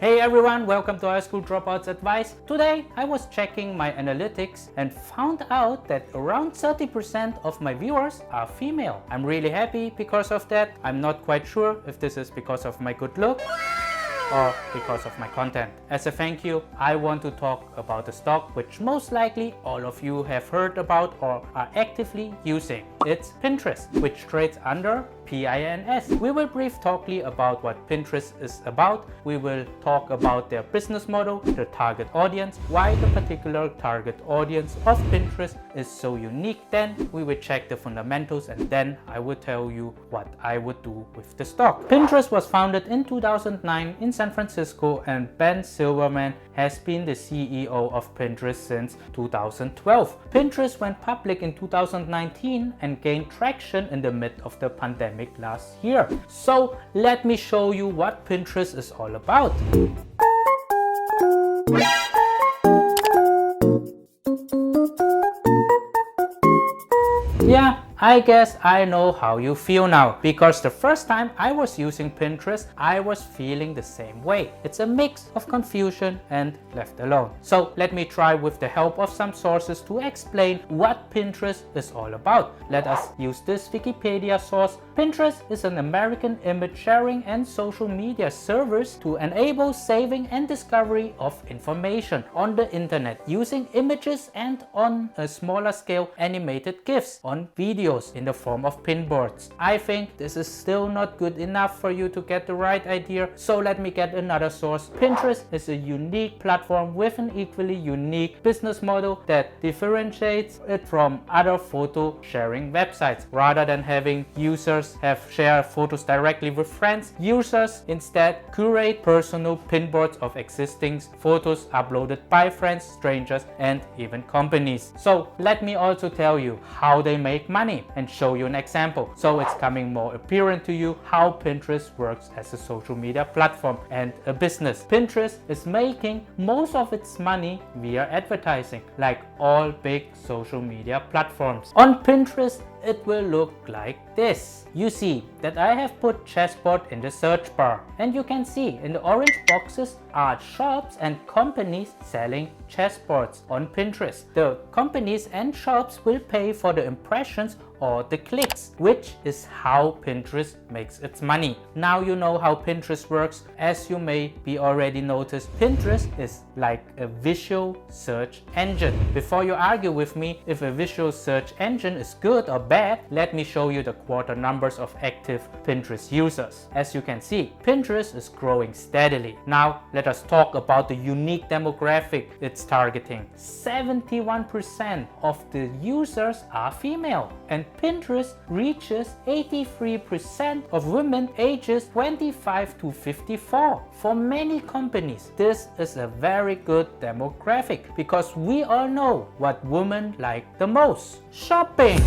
Hey everyone, welcome to our School Dropouts advice. Today I was checking my analytics and found out that around 30% of my viewers are female. I'm really happy because of that. I'm not quite sure if this is because of my good look or because of my content. As a thank you, I want to talk about a stock which most likely all of you have heard about or are actively using. It's Pinterest, which trades under PINS. We will brief talkly about what Pinterest is about. We will talk about their business model, the target audience, why the particular target audience of Pinterest is so unique. Then we will check the fundamentals and then I will tell you what I would do with the stock. Pinterest was founded in 2009 in San Francisco and Ben Silverman has been the CEO of Pinterest since 2012. Pinterest went public in 2019 and gained traction in the midst of the pandemic last year. So let me show you what Pinterest is all about. Yeah, I guess I know how you feel now, because the first time I was using Pinterest, I was feeling the same way. It's a mix of confusion and left alone. So let me try with the help of some sources to explain what Pinterest is all about. Let us use this Wikipedia source. Pinterest is an American image sharing and social media service to enable saving and discovery of information on the internet using images and, on a smaller scale, animated GIFs on videos in the form of pinboards. I think this is still not good enough for you to get the right idea, so let me get another source. Pinterest is a unique platform with an equally unique business model that differentiates it from other photo sharing websites. Rather than having users share photos directly with friends, users instead curate personal pinboards of existing photos uploaded by friends, strangers, and even companies. So let me also tell you how they make money and show you an example, so it's coming more apparent to you how Pinterest works as a social media platform and a business. Pinterest is making most of its money via advertising, like all big social media platforms. On Pinterest, it will look like this. You see that I have put chessboard in the search bar, and you can see in the orange boxes are shops and companies selling chessboards on Pinterest. The companies and shops will pay for the impressions or the clicks, which is how Pinterest makes its money. Now you know how Pinterest works. As you may be already noticed, Pinterest is like a visual search engine. Before you argue with me if a visual search engine is good or bad, let me show you the quarter numbers of active Pinterest users. As you can see, Pinterest is growing steadily. Now let us talk about the unique demographic it's targeting. 71% of the users are female, and Pinterest reaches 83% of women ages 25 to 54. For many companies, this is a very good demographic because we all know what women like the most: shopping.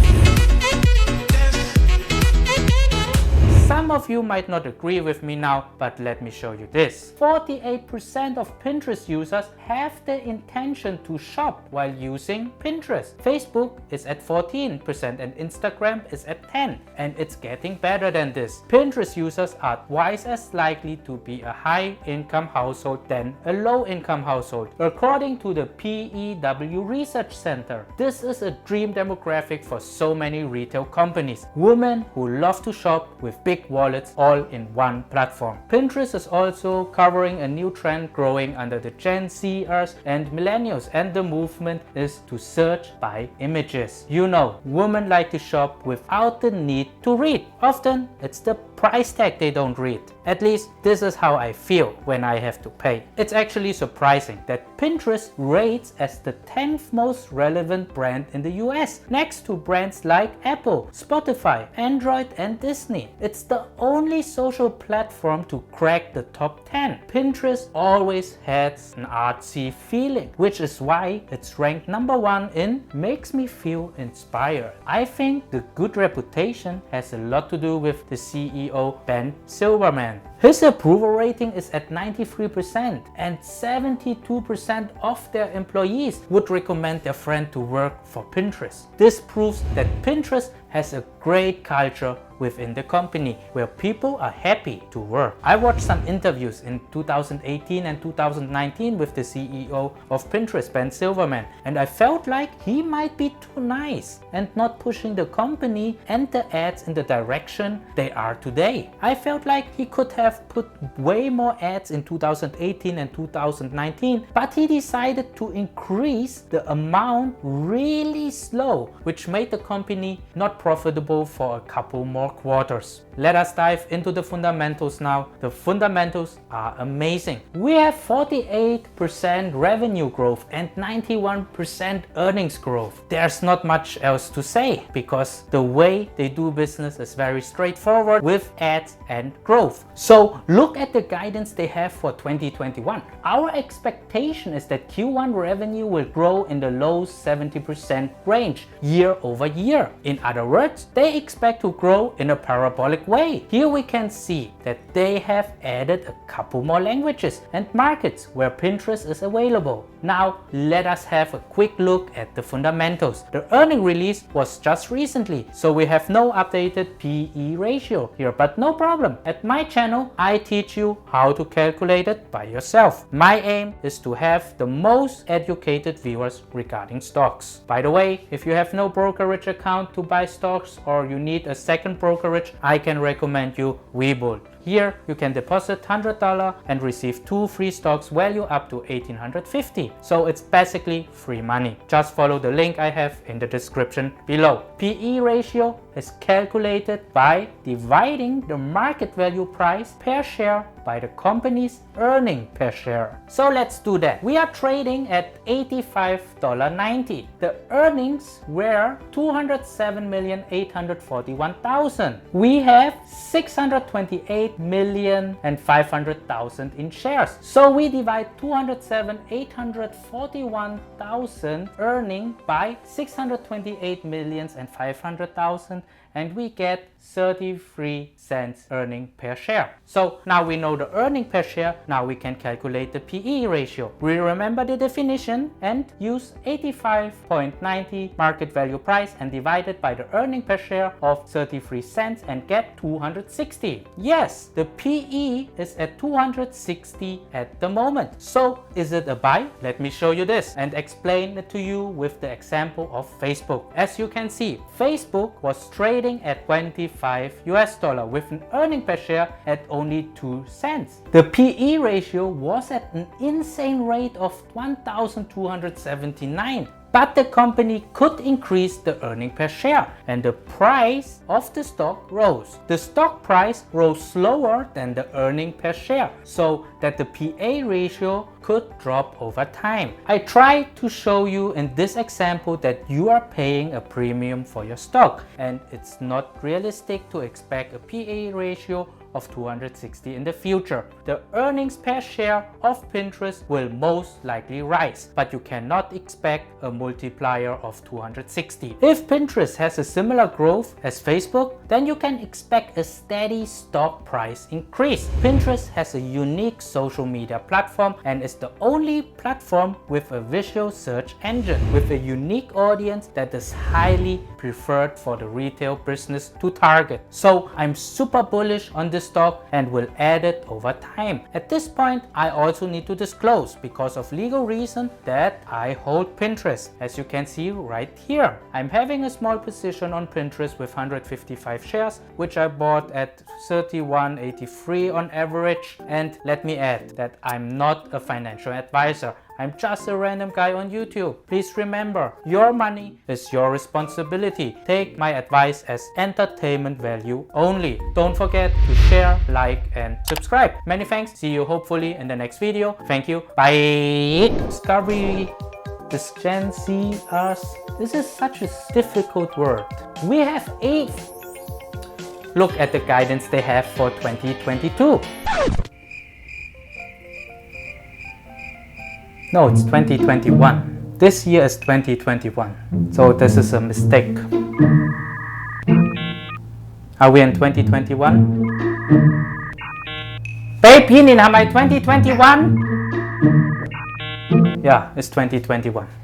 Some of you might not agree with me now, but let me show you this. 48% of Pinterest users have the intention to shop while using Pinterest. Facebook is at 14% and Instagram is at 10%, and it's getting better than this. Pinterest users are twice as likely to be a high-income household than a low-income household, according to the PEW Research Center. This is a dream demographic for so many retail companies. Women who love to shop with big wallets all in one platform. Pinterest is also covering a new trend growing under the Gen Zers and Millennials, and the movement is to search by images. You know, women like to shop without the need to read. Often it's the price tag they don't read. At least this is how I feel when I have to pay. It's actually surprising that Pinterest rates as the 10th most relevant brand in the US, next to brands like Apple, Spotify, Android, and Disney. It's the only social platform to crack the top 10. Pinterest always has an artsy feeling, which is why it's ranked number 1 in Makes Me Feel Inspired. I think the good reputation has a lot to do with the CEO Ben Silverman. His approval rating is at 93% and 72% of their employees would recommend their friend to work for Pinterest. This proves that Pinterest has a great culture within the company where people are happy to work. I watched some interviews in 2018 and 2019 with the CEO of Pinterest, Ben Silverman, and I felt like he might be too nice and not pushing the company and the ads in the direction they are today. I felt like he could have put way more ads in 2018 and 2019, but he decided to increase the amount really slow, which made the company not profitable for a couple more quarters. Let us dive into the fundamentals now. The fundamentals are amazing. We have 48% revenue growth and 91% earnings growth. There's not much else to say because the way they do business is very straightforward with ads and growth. So look at the guidance they have for 2021. Our expectation is that Q1 revenue will grow in the low 70% range year over year. In other words, they expect to grow in a parabolic way. Here we can see that they have added a couple more languages and markets where Pinterest is available. Now let us have a quick look at the fundamentals. The earning release was just recently, so we have no updated PE ratio here, but no problem. At my channel, I teach you how to calculate it by yourself. My aim is to have the most educated viewers regarding stocks. By the way, if you have no brokerage account to buy stocks or you need a second brokerage, I can recommend you Webull. Here you can deposit $100 and receive 2 free stocks value up to $1,850. So it's basically free money. Just follow the link I have in the description below. PE ratio is calculated by dividing the market value price per share by the company's earning per share. So let's do that. We are trading at $85.90. The earnings were $207,841,000. We have 628,500,000 in shares. So we divide 207,841,000 earning by 628,500,000 and we get 33 cents earning per share. So now we know the earning per share, now we can calculate the PE ratio. We remember the definition and use 85.90 market value price and divide it by the earning per share of 33 cents and get 260. Yes, the PE is at 260 at the moment. So is it a buy? Let me show you this and explain it to you with the example of Facebook. As you can see, Facebook was trading at $25 with an earning per share at only 2 cents. The PE ratio was at an insane rate of 1,279. But the company could increase the earning per share and the price of the stock rose. The stock price rose slower than the earning per share, so that the PA ratio could drop over time. I tried to show you in this example that you are paying a premium for your stock and it's not realistic to expect a PA ratio of 260 in the future. The earnings per share of Pinterest will most likely rise, but you cannot expect a multiplier of 260. If Pinterest has a similar growth as Facebook, then you can expect a steady stock price increase. Pinterest has a unique social media platform and is the only platform with a visual search engine with a unique audience that is highly preferred for the retail business to target. So I'm super bullish on this stock and will add it over time. At this point, I also need to disclose because of legal reason that I hold Pinterest. As you can see right here, I'm having a small position on Pinterest with 155 shares, which I bought at 31.83 on average. And let me add that I'm not a financial advisor. I'm just a random guy on YouTube. Please remember, your money is your responsibility. Take my advice as entertainment value only. Don't forget to share, like, and subscribe. Many thanks. See you hopefully in the next video. Thank you. Bye. Discovery. This Gen Z us. This is such a difficult word. We have 8. Look at the guidance they have for 2022. No, it's 2021. This year is 2021. So this is a mistake. Are we in 2021? ปีนี้ทำไม2021 Yeah, it's 2021